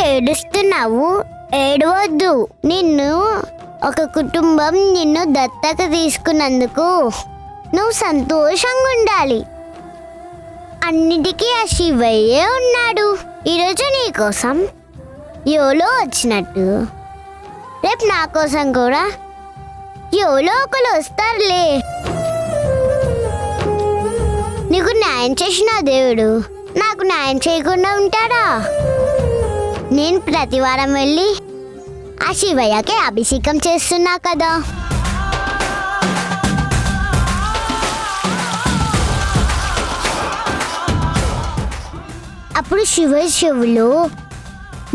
ఏడుస్తున్నావు? ఏడవద్దు. ఒక కుటుంబం నిన్ను దత్తత తీసుకున్నందుకు నువ్వు సంతోషంగా ఉండాలి. అన్నిటికీ ఆ శివయ్యే ఉన్నాడు. ఈరోజు నీకోసం ఎవరో వచ్చినట్టు రేపు నా కోసం కూడా ఎవరో ఒకరు వస్తారులే. నీకు న్యాయం చేసిన దేవుడు నాకు న్యాయం చేయకుండా ఉంటాడా? నేను ప్రతి వారం వెళ్ళి ఆ శివయ్యకి అభిషేకం చేస్తున్నా కదా. అప్పుడు శివయ్య చెవులు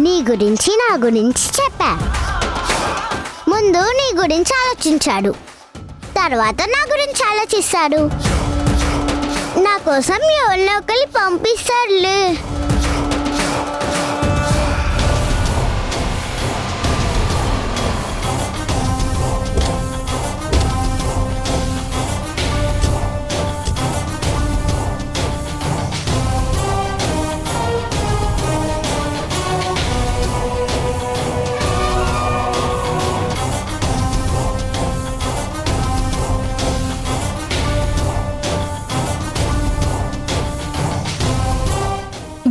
నీ గురించి నా గురించి చెప్పా. ముందు నీ గురించి ఆలోచించాడు, తర్వాత నా గురించి ఆలోచిస్తాడు. నా కోసం ఎవరినో ఒకరి పంపిస్తాడులే.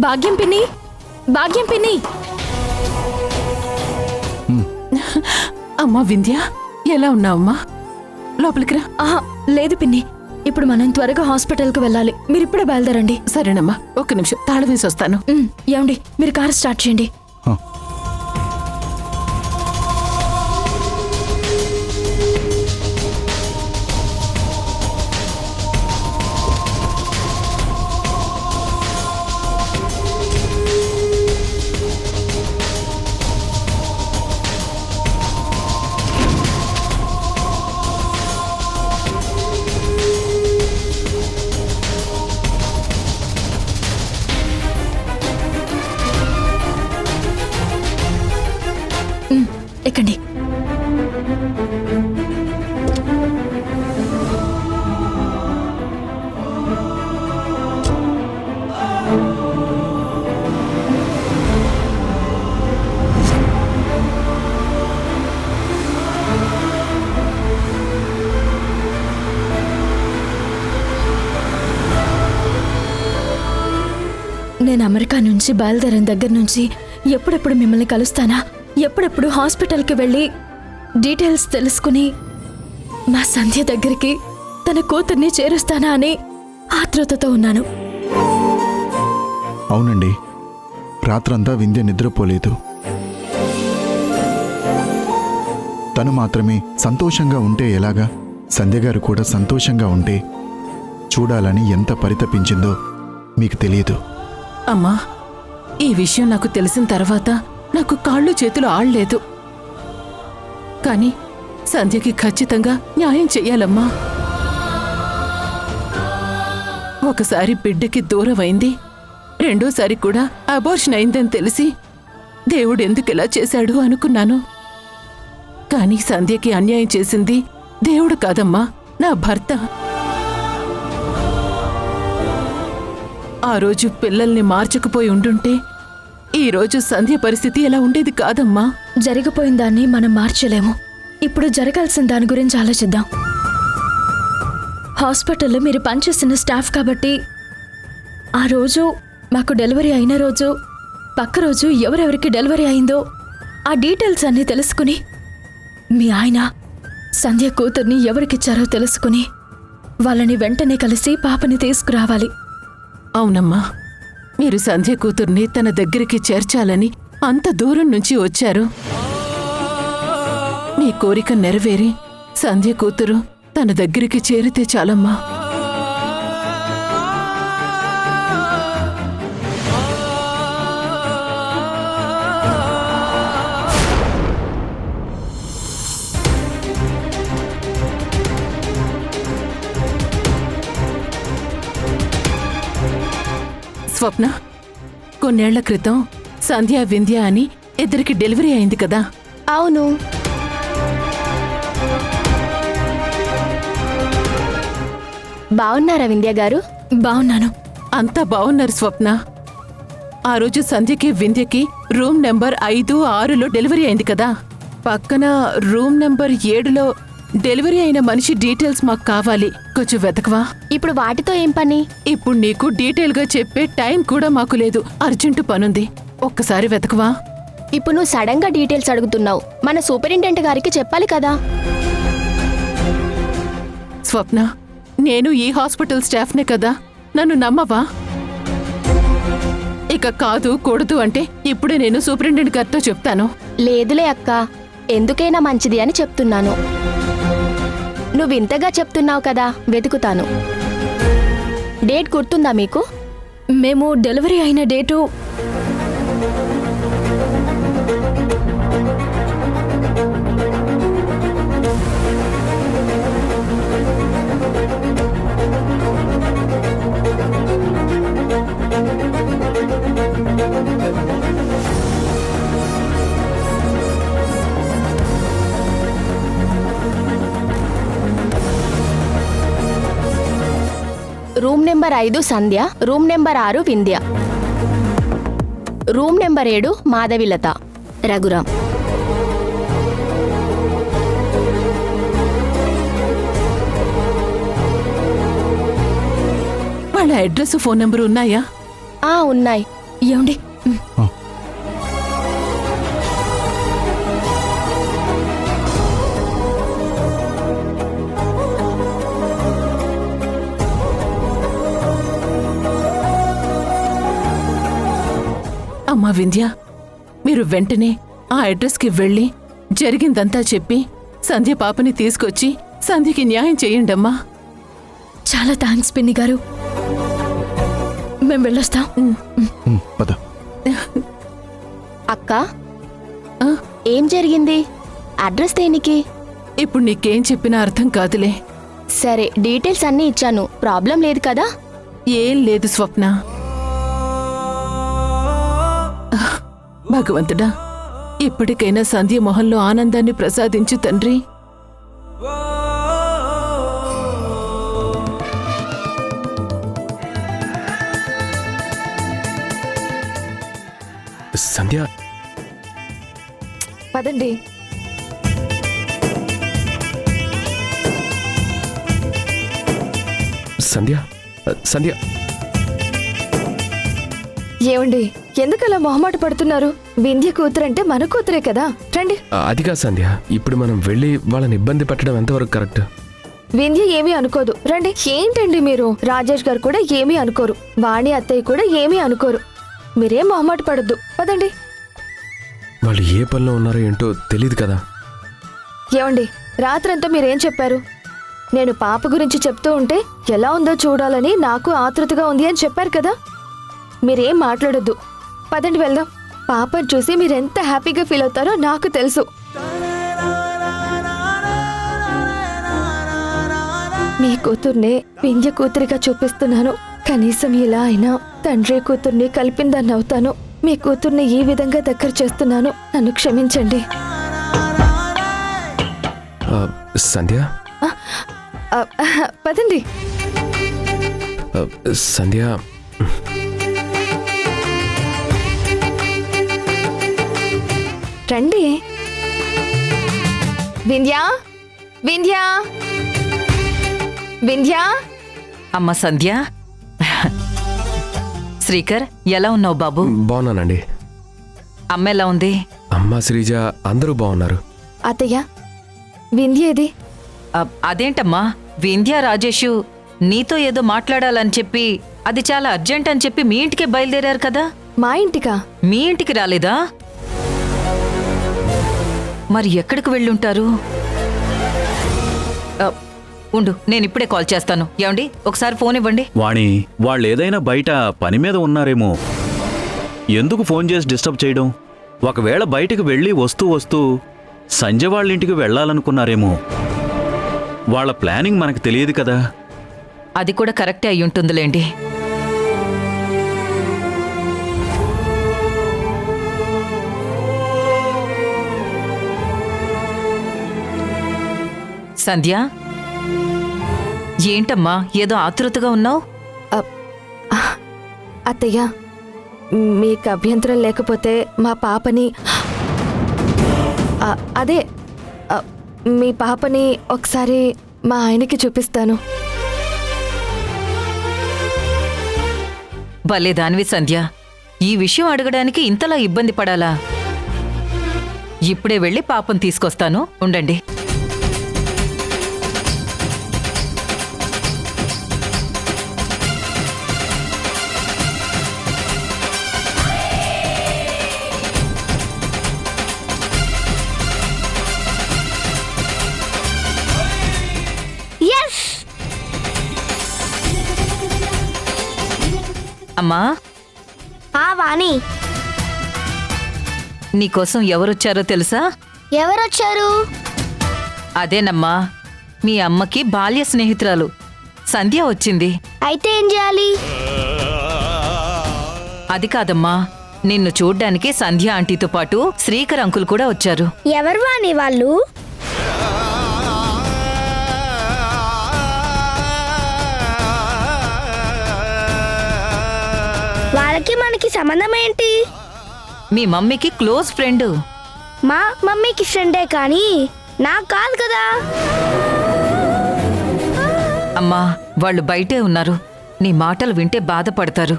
భాగ్యం పిన్ని, భాగ్యం పిన్ని. అమ్మా వింధ్య, ఎలా ఉన్నావమ్మా? లోపలికి రా. ఆహా లేదు పిన్ని, ఇప్పుడు మనం త్వరగా హాస్పిటల్కి వెళ్ళాలి. మీరు ఇప్పుడే బయలుదేరండి. సరేనమ్మా, ఒక్క నిమిషం తాళం వేసి వస్తాను. ఏమండి, మీరు కారు స్టార్ట్ చేయండి. ఎక్కండి. నేను అమెరికా నుంచి బయలుదేరిన దగ్గర నుంచి ఎప్పుడెప్పుడు మిమ్మల్ని కలుస్తానా, ఎప్పుడెప్పుడు హాస్పిటల్కి వెళ్ళి డీటెయిల్స్ తెలుసుకుని మా సంధ్య దగ్గరికి తన కూతుర్ని చేరుస్తానా అని ఆతృతతో ఉన్నాను. అవునండి, రాత్రంతా వింధ్య నిద్రపోలేదు. తను మాత్రమే సంతోషంగా ఉంటే ఎలాగా? సంధ్యగారు కూడా సంతోషంగా ఉంటే చూడాలని ఎంత పరితపించిందో మీకు తెలియదు. అమ్మా, ఈ విషయం నాకు తెలిసిన తర్వాత నాకు కాళ్ళు చేతులు ఆడలేదు. కానీ సంధ్యకి ఖచ్చితంగా న్యాయం చెయ్యాలమ్మా. ఒకసారి బిడ్డకి దూరమైంది, రెండోసారి కూడా అబార్షన్ అయిందని తెలిసి దేవుడు ఎందుకిలా చేశాడు అనుకున్నాను. కానీ సంధ్యకి అన్యాయం చేసింది దేవుడు కాదమ్మా, నా భర్త. ఆ రోజు పిల్లల్ని మార్చకపోయి ఉండుంటే ఈరోజు సంధ్య పరిస్థితి ఎలా ఉండేది కాదమ్మా. జరిగిపోయిన దాన్ని మనం మార్చలేము. ఇప్పుడు జరగాల్సిన దాని గురించి ఆలోచిద్దాం. హాస్పిటల్లో మీరు పనిచేస్తున్న స్టాఫ్ కాబట్టి ఆ రోజు మాకు డెలివరీ అయిన రోజు, పక్క రోజు ఎవరెవరికి డెలివరీ అయిందో ఆ డీటెయిల్స్ అన్నీ తెలుసుకుని మీ ఆయన సంధ్య కూతుర్ని ఎవరికిచ్చారో తెలుసుకుని వాళ్ళని వెంటనే కలిసి పాపని తీసుకురావాలి. అవునమ్మా, మీరు సంధ్య కూతుర్ని తన దగ్గరికి చేర్చాలని అంత దూరం నుంచి వచ్చారు. మీ కోరిక నెరవేరి సంధ్య కూతురు తన దగ్గరికి చేరితే చాలమ్మా. స్వప్న, కొన్నేళ్ల క్రితం సంధ్య వింధ్య అని ఇద్దరికి డెలివరీ అయింది కదా? అవును. బాగున్నారా వింధ్య గారు? బాగున్నాను. అంతా బాగున్నారు స్వప్న. ఆ రోజు సంధ్యకి వింధ్యకి రూమ్ నెంబర్ 5, 6లో డెలివరీ అయింది కదా. పక్కన రూమ్ నెంబర్ 7లో డెలివరీ అయిన మనిషి డీటెయిల్స్ మాకు కావాలి. కొంచెం వెతకవా? ఇప్పుడు వాటితో ఏం పని? ఇప్పుడు నీకు డీటెయిల్ గా చెప్పే టైం కూడా మాకు లేదు. అర్జెంటు పనుంది. ఒక్కసారి వెతకవా? ఇప్పుడు నువ్వు సడన్ గా డీటెయిల్స్ అడుగుతున్నావు. మన సూపరింటెండెంట్ గారికి చెప్పాలి కదా. స్వప్న, నేను ఈ హాస్పిటల్ స్టాఫ్నే కదా, నన్ను నమ్మవా? ఇక కాదు కూడదు అంటే ఇప్పుడే నేను సూపరింటెండెంట్ గారితో చెప్తాను. లేదులే అక్క, ఎందుకైనా మంచిది అని చెప్తున్నాను. నువ్వు ఇంతగా చెప్తున్నావు కదా, వెతుకుతాను. డేట్ గుర్తుందా మీకు? మేము డెలివరీ అయిన date room number 5 Sandhya, room number 6 Vindhya, room number 7 Madhavilatha, Raghuram. వాళ్ళ అడ్రస్, ఫోన్ నెంబర్ ఉన్నాయా? ఉన్నాయి. ఏమండి? ఆ, అమ్మా వింధ్య, మీరు వెంటనే ఆ అడ్రస్కి వెళ్ళి జరిగిందంతా చెప్పి సంధ్య పాపని తీసుకొచ్చి సంధ్యకి న్యాయం చేయండమ్మా. చాలా థ్యాంక్స్ పిన్ని గారు. మేము వెళ్ళొస్తాం. పద. అక్క, ఏం జరిగింది? అడ్రస్ దేనికి? ఇప్పుడు నీకేం చెప్పినా అర్థం కాదులే. సరే, డీటెయిల్స్ అన్నీ ఇచ్చాను. ప్రాబ్లం లేదు కదా? ఏం లేదు స్వప్న. భగవంతుడా, ఇప్పటికైనా సంధ్య మొహంలో ఆనందాన్ని ప్రసాదించు తండ్రి. సంధ్య, పదండి. సంధ్య, సంధ్య. ఏమండి, ఎందుకలా మొహమాట పడుతున్నారు? వింధ్య కూతురంటే మన కూతురే కదా. రండి. అదిగా సంధ్య, ఇప్పుడు మనం వెళ్ళి వాళ్ళని ఇబ్బంది పెట్టడం ఎంతవరకు కరెక్ట్? వింధ్య ఏమీ అనుకోదు. రండి. ఏంటండి మీరు? రాజేష్ గారు కూడా ఏమీ అనుకోరు, వాణి అత్తయ్య కూడా ఏమీ అనుకోరు. మీరేం మొహమాట పడద్దు. పదండి. వాళ్ళు ఏ పనిలో ఉన్నారో ఏంటో తెలియదు కదా. ఏమండి, రాత్రంతా మీరేం చెప్పారు? నేను పాప గురించి చెప్తూ ఉంటే ఎలా ఉందో చూడాలని నాకు ఆతృతగా ఉంది అని చెప్పారు కదా. మీరేం మాట్లాడొద్దు. పదండి వెళ్దాం. పాపను చూసి మీరెంత హ్యాపీగా ఫీల్ అవుతారో నాకు తెలుసు. మీ కూతుర్నే వింధ్య కూతురిగా చూపిస్తున్నాను. కనీసం ఇలా అయినా తండ్రి కూతుర్ని కలిపిందాన్ని అవుతాను. మీ కూతుర్ని ఈ విధంగా దగ్గర చేస్తున్నాను. నన్ను క్షమించండి. సంధ్య, పదండి. సంధ్య, రండి. వింధ్యా, వింధ్యా, వింధ్యా. అమ్మ సంధ్య, శ్రీకర్ ఎలా ఉన్నావు బాబు? బాగున్నానండి. అమ్మ ఎలా ఉంది? అమ్మ, శ్రీజ అందరూ బాగున్నారు. అత్తయ్య, వింధ్య ఏది? అదేంటమ్మా, వింధ్య రాజేషు నీతో ఏదో మాట్లాడాలని చెప్పి, అది చాలా అర్జెంట్ అని చెప్పి మీ ఇంటికే బయలుదేరారు కదా. మా ఇంటికా? మీ ఇంటికి రాలేదా? మరి ఎక్కడికి వెళ్ళుంటారు? ఉండు, నేను ఇప్పుడే కాల్ చేస్తాను. ఏమండి, ఒకసారి ఫోన్ ఇవ్వండి. వాణి, వాళ్ళేదైనా బయట పని మీద ఉన్నారేమో. ఎందుకు ఫోన్ చేసి డిస్టర్బ్ చేయడం? ఒకవేళ బయటికి వెళ్ళి వస్తూ వస్తూ సంజయ్ వాళ్ళింటికి వెళ్ళాలనుకున్నారేమో. వాళ్ళ ప్లానింగ్ మనకు తెలియదు కదా. అది కూడా కరెక్టే అయ్యుంటుందిలేండి. సంధ్య, ఏంటమ్మా ఏదో ఆతృతగా ఉన్నావు? అత్తయ్య, మీకు అభ్యంతరం లేకపోతే మా పాపని అదే మీ పాపని ఒకసారి మా ఆయనకి చూపిస్తాను. భలే దానివి సంధ్య, ఈ విషయం అడగడానికి ఇంతలా ఇబ్బంది పడాలా? ఇప్పుడే వెళ్ళి పాపం తీసుకొస్తాను, ఉండండి. ఎస్. అమ్మా, వాణి, నీకోసం ఎవరొచ్చారో తెలుసా? ఎవరొచ్చారు? అదేనమ్మా, మీ అమ్మకి బాల్య స్నేహితురాలు సంధ్య వచ్చింది. అయితే ఏం చేయాలి? అది కాదమ్మా, నిన్ను చూడ్డానికి సంధ్య ఆంటీతో పాటు శ్రీకర్ అంకుల్ కూడా వచ్చారు. ఎవరు వాణి వాళ్ళు? వాళ్ళకి మనకి సంబంధం ఏంటి? మీ మమ్మీకి క్లోజ్ ఫ్రెండ్. మా మమ్మీకి ఫ్రెండే కానీ నాకు కాదు కదా. అమ్మా, వాళ్ళు బయటే ఉన్నారు. నీ మాటలు వింటే బాధపడతారు.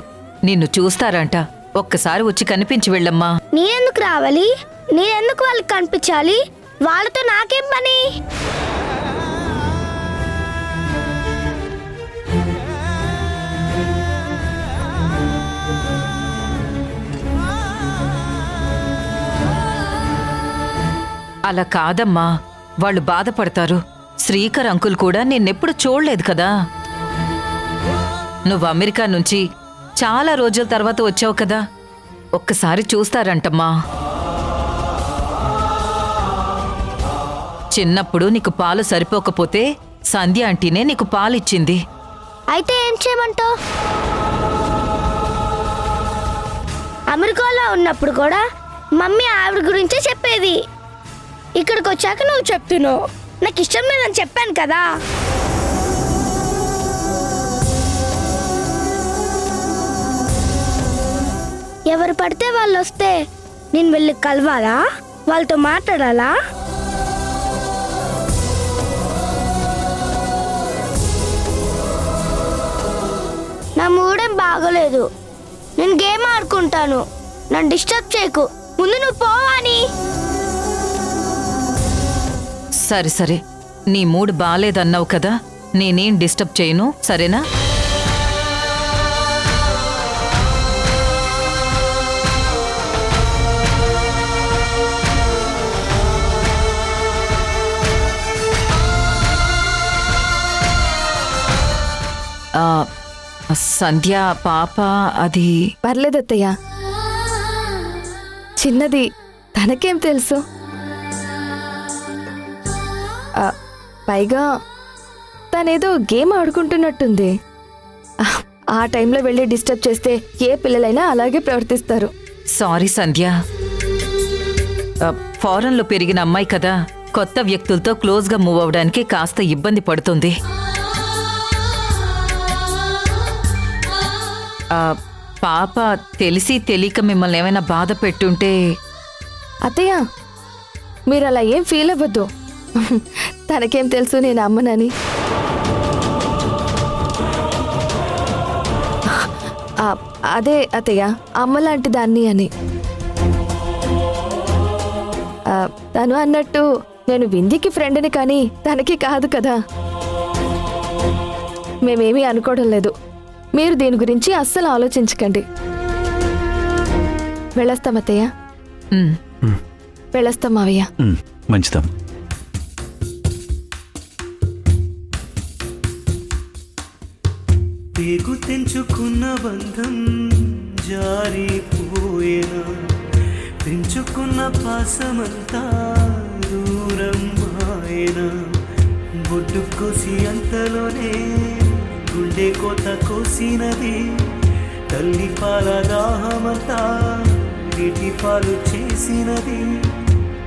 నిన్ను చూస్తారంట. ఒక్కసారి వచ్చి కనిపించి వెళ్ళమ్మా. నేనెందుకు రావాలి? నేనెందుకు వాళ్ళకి కనిపించాలి? వాళ్ళతో నాకేం పని? అలా కాదమ్మా, వాళ్ళు బాధపడతారు. శ్రీకర్ అంకుల్ కూడా నిన్నెప్పుడు చూడలేదు కదా. నువ్వు అమెరికా నుంచి చాలా రోజుల తర్వాత వచ్చావు కదా, ఒక్కసారి చూస్తారంటమ్మా. చిన్నప్పుడు నీకు పాలు సరిపోకపోతే సంధ్య ఆంటీనే నీకు పాలిచ్చింది. అయితే ఏం చేయమంటావు? అమెరికాలో ఉన్నప్పుడు కూడా మమ్మీ ఆవిడ గురించే చెప్పేది. ఇక్కడికి వచ్చాక నువ్వు చెప్తున్నావు. నాకు ఇష్టం లేదని చెప్పాను కదా. ఎవరు పడితే వాళ్ళు వస్తే నేను వెళ్ళి కలవాలా? వాళ్ళతో మాట్లాడాలా? నా మూడేం బాగోలేదు. నేను గేమ్ ఆడుకుంటాను. నన్ను డిస్టర్బ్ చేయకు. ముందు నువ్వు పోవాని. సరే సరే, నీ మూడ్ బాలేదన్నావు కదా, నేనేం డిస్టర్బ్ చేయను, సరేనా? సంధ్య పాప అది పర్లేదత్తయ్య, చిన్నది, తనకేం తెలుసు. పైగా తనేదో గేమ్ ఆడుకుంటున్నట్టుంది. ఆ టైంలో వెళ్ళి డిస్టర్బ్ చేస్తే ఏ పిల్లలైనా అలాగే ప్రవర్తిస్తారు. సారీ సంధ్య, ఫారెన్లో పెరిగిన అమ్మాయి కదా, కొత్త వ్యక్తులతో క్లోజ్గా మూవ్ అవడానికి కాస్త ఇబ్బంది పడుతుంది. పాప తెలిసి తెలియక మిమ్మల్ని ఏమైనా బాధ పెట్టుంటే. అత్తయ్య, మీరు అలా ఏం ఫీల్ అవ్వద్దు. తనకేం తెలుసు నేను అమ్మనని. అదే అత్తయ్య, అమ్మలాంటి దాన్ని అని. తను అన్నట్టు నేను వింధ్యకి ఫ్రెండ్ని కానీ తనకి కాదు కదా. మేమేమీ అనుకోవడం లేదు. మీరు దీని గురించి అస్సలు ఆలోచించకండి. వెళ్ళొస్తాం అత్తయ్య. వెళ్ళొస్తాం మావయ్య. మంచిదమ్మ. పేగు తెంచుకున్న బంధం జారిపోయేనా, పెంచుకున్న పాసమంతా దూరం మాయేనా, బొడ్డు కోసి అంతలోనే గుండె కోత కోసినది, తల్లి పాల దాహమంతా నీటి పాలు చేసినది,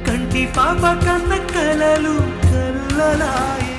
కంటి పాప కన్న కలలు కల్లలాయే.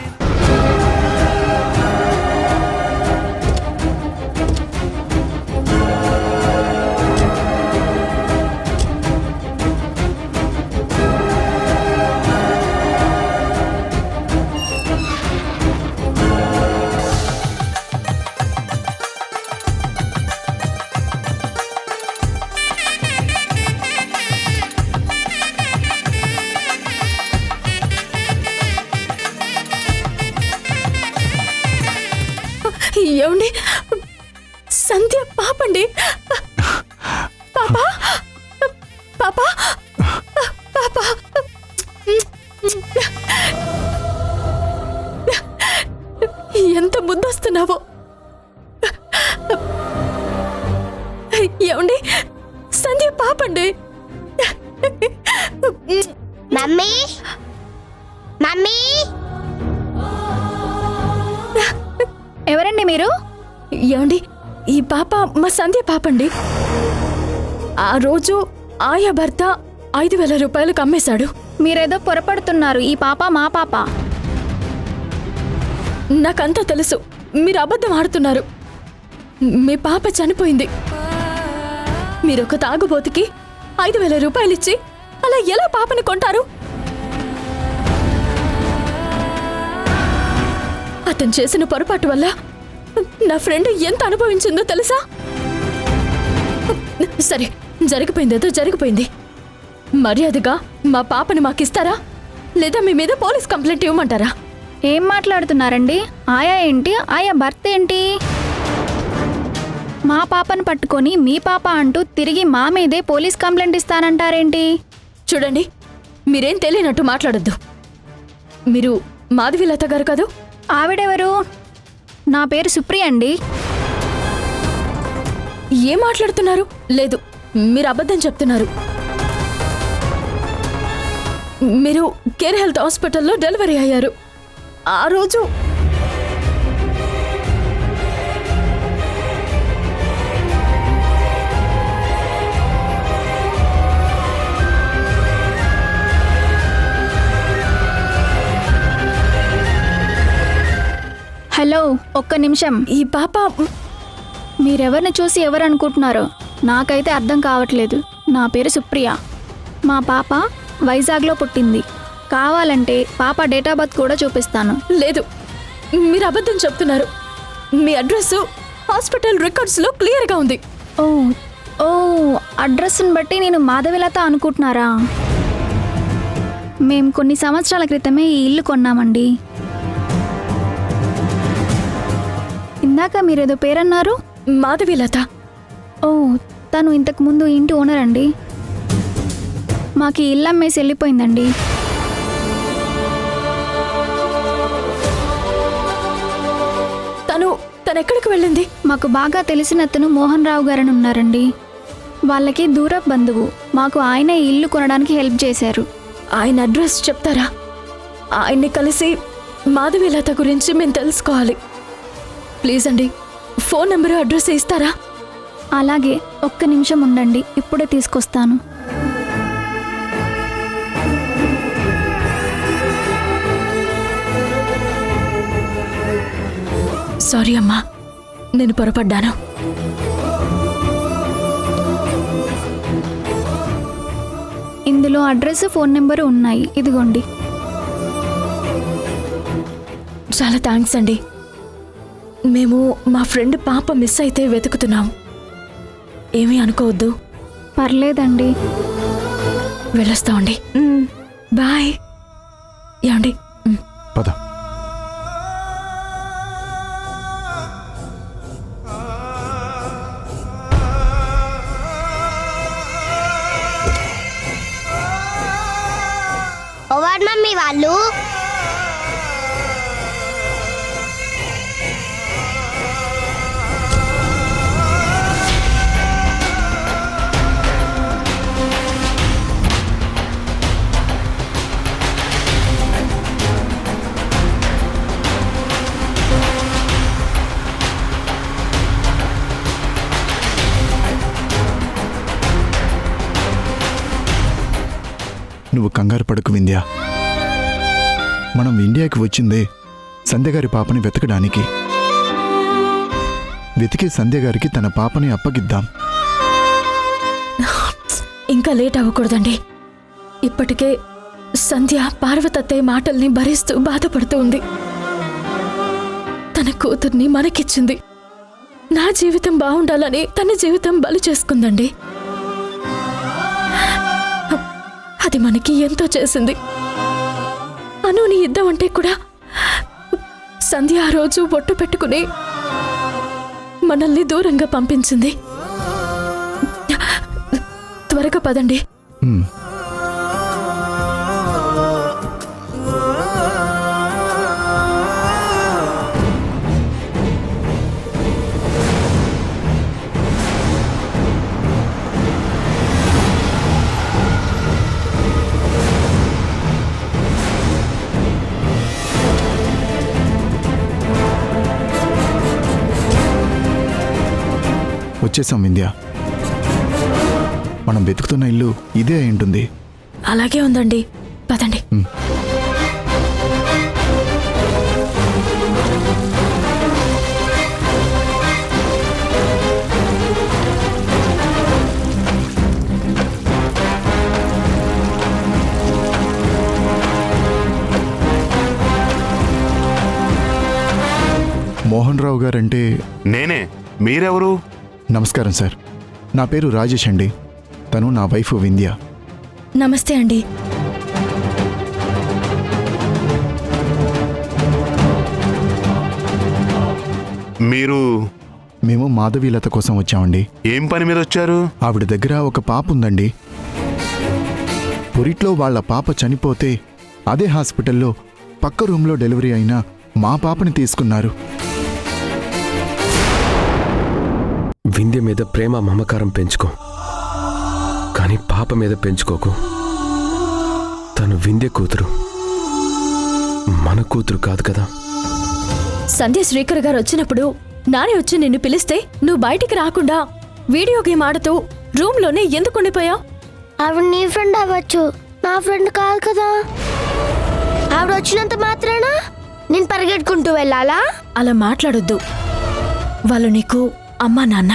ఏమండి సంధ్య పాపండి. మమ్మీ మమ్మీ ఎవరండి మీరు? ఏమండి ఈ పాప మా సంధ్య పాపండి. ఆ రోజు ఆయా భర్త 5,000 రూపాయలకు అమ్మేశాడు. మీరేదో పొరపడుతున్నారు. ఈ పాప మా పాప. నాకంతా తెలుసు, మీరు అబద్ధం ఆడుతున్నారు. మీ పాప చనిపోయింది. మీరొక తాగుబోతుకి 5,000 రూపాయలిచ్చి అలా ఎలా పాపని కొంటారు? అతను చేసిన పొరపాటు వల్ల నా ఫ్రెండ్ ఎంత అనుభవించిందో తెలుసా? సరే, జరిగిపోయిందేదో జరిగిపోయింది. మర్యాదగా మా పాపని మాకిస్తారా, లేదా మీ మీద పోలీస్ కంప్లైంట్ ఇవ్వమంటారా? ఏం మాట్లాడుతున్నారండి? ఆయా ఏంటి, ఆయా భర్త ఏంటి? మా పాపను పట్టుకొని మీ పాప అంటూ తిరిగి మా మీదే పోలీస్ కంప్లైంట్ ఇస్తానంటారేంటి? చూడండి, మీరేం తెలియనట్టు మాట్లాడొద్దు. మీరు మాధవీలత గారు కదూ? ఆవిడెవరు? నా పేరు సుప్రియ అండి. ఏం మాట్లాడుతున్నారు? లేదు, మీరు అబద్ధం చెప్తున్నారు. మీరు కేర్ హెల్త్ హాస్పిటల్లో డెలివరీ అయ్యారు. ఆ రోజు హలో, ఒక్క నిమిషం. ఈ పాప మీరెవరిని చూసి ఎవరు అనుకుంటున్నారో నాకైతే అర్థం కావట్లేదు. నా పేరు సుప్రియ. మా పాప వైజాగ్లో పుట్టింది. కావాలంటే పాప డేట్ ఆఫ్ బర్త్ కూడా చూపిస్తాను. లేదు, మీరు అబద్ధం చెప్తున్నారు. మీ అడ్రస్ హాస్పిటల్ రికార్డ్స్లో క్లియర్గా ఉంది. ఓ ఓ అడ్రస్ని బట్టి నేను మాధవిలత అనుకుంటున్నారా? మేము కొన్ని సంవత్సరాల క్రితమే ఈ ఇల్లు కొన్నామండి. ఇందాక మీరేదో పేరన్నారు. మాధవీలత. ఓ, తను ఇంతకు ముందు ఇంటి ఓనర్ అండి. మాకు ఈ ఇల్లు అమ్మేసి వెళ్ళిపోయిందండి. తను ఎక్కడికి వెళ్ళింది? మాకు బాగా తెలిసిన అతను మోహన్ రావు గారని ఉన్నారండి. వాళ్ళకి దూరపు బంధువు. మాకు ఆయన ఈ ఇల్లు కొనడానికి హెల్ప్ చేశారు. ఆయన అడ్రస్ చెప్తారా? ఆయన్ని కలిసి మాధవీలత గురించి మేము తెలుసుకోవాలి. ప్లీజ్ అండి, ఫోన్ నెంబరు అడ్రస్ ఇస్తారా? అలాగే, ఒక్క నిమిషం ఉండండి, ఇప్పుడే తీసుకొస్తాను. సారీ అమ్మా, నేను పొరపడ్డాను. ఇందులో అడ్రస్, ఫోన్ నెంబరు ఉన్నాయి. ఇదిగోండి. చాలా థ్యాంక్స్ అండి. మేము మా ఫ్రెండ్ పాప మిస్ అయితే వెతుకుతున్నాం. ఏమీ అనుకోవద్దు. పర్లేదండి. వెళ్ళొస్తామండి. బాయ్. ఏమండి? పద. ఓవర్ మమ్మీ వాళ్ళు. నువ్వు కంగారు పడకు వింధ్య. మనం ఇండియాకి వచ్చిందే సంధ్యగారి పాపని వెతకడానికి. వెతికి సంధ్యగారికి తన పాపని అప్పగిద్దాం. ఇంకా లేట్ అవ్వకూడదండి. ఇప్పటికే సంధ్య పార్వతత్తయ్య మాటల్ని భరిస్తూ బాధపడుతూ ఉంది. తన కూతుర్ని మనకిచ్చింది. నా జీవితం బాగుండాలని తన జీవితం బలి చేసుకుందండి. అది మనకి ఎంతో చేసింది. అనుని ఇద్దామంటే కూడా సంధ్య ఆ రోజు బొట్టు పెట్టుకుని మనల్ని దూరంగా పంపించింది. త్వరగా పదండి. వచ్చేసాం వింధ్య. మనం వెతుకుతున్న ఇల్లు ఇదే అయి ఉంటుంది. అలాగే ఉందండి, పదండి. మోహన్ రావు గారంటే నేనే. మీరెవరు? నమస్కారం సార్, నా పేరు రాజేష్ అండి. తను నా వైఫ్ వింధ్య. నమస్తే అండి. మీరు మేము మాధవీలత కోసం వచ్చామండి. ఏం పని మీద వచ్చారు? ఆవిడ దగ్గర ఒక పాప ఉందండి. పురిట్లో వాళ్ళ పాప చనిపోతే అదే హాస్పిటల్లో పక్క రూమ్లో డెలివరీ అయిన మా పాపని తీసుకున్నారు. వింధ్య మీద ప్రేమ మమకారం పెంచుకో, కానీ పాప మీద పెంచుకోకు. తను వింధ్య కూతురు, మన కూతురు కాదు కదా. సంధ్య శ్రీకర్ గారు వచ్చినప్పుడు నానే వచ్చి నిన్ను పిలిస్తే నువ్వు బయటికి రాకుండా వీడియో గేమ్ ఆడుతూ రూమ్లోనే ఎందుకు ఉండిపోయావు? ఆవిడ నీ ఫ్రెండ్ అవ్వచ్చు, నా ఫ్రెండ్ కాదు కదా. ఆవిడ వచ్చినంత మాత్రాన నేను పరిగెట్టుకుంటూ వెళ్ళాలా? అలా మాట్లాడొద్దు. వాళ్ళు నీకు అమ్మా నాన్న.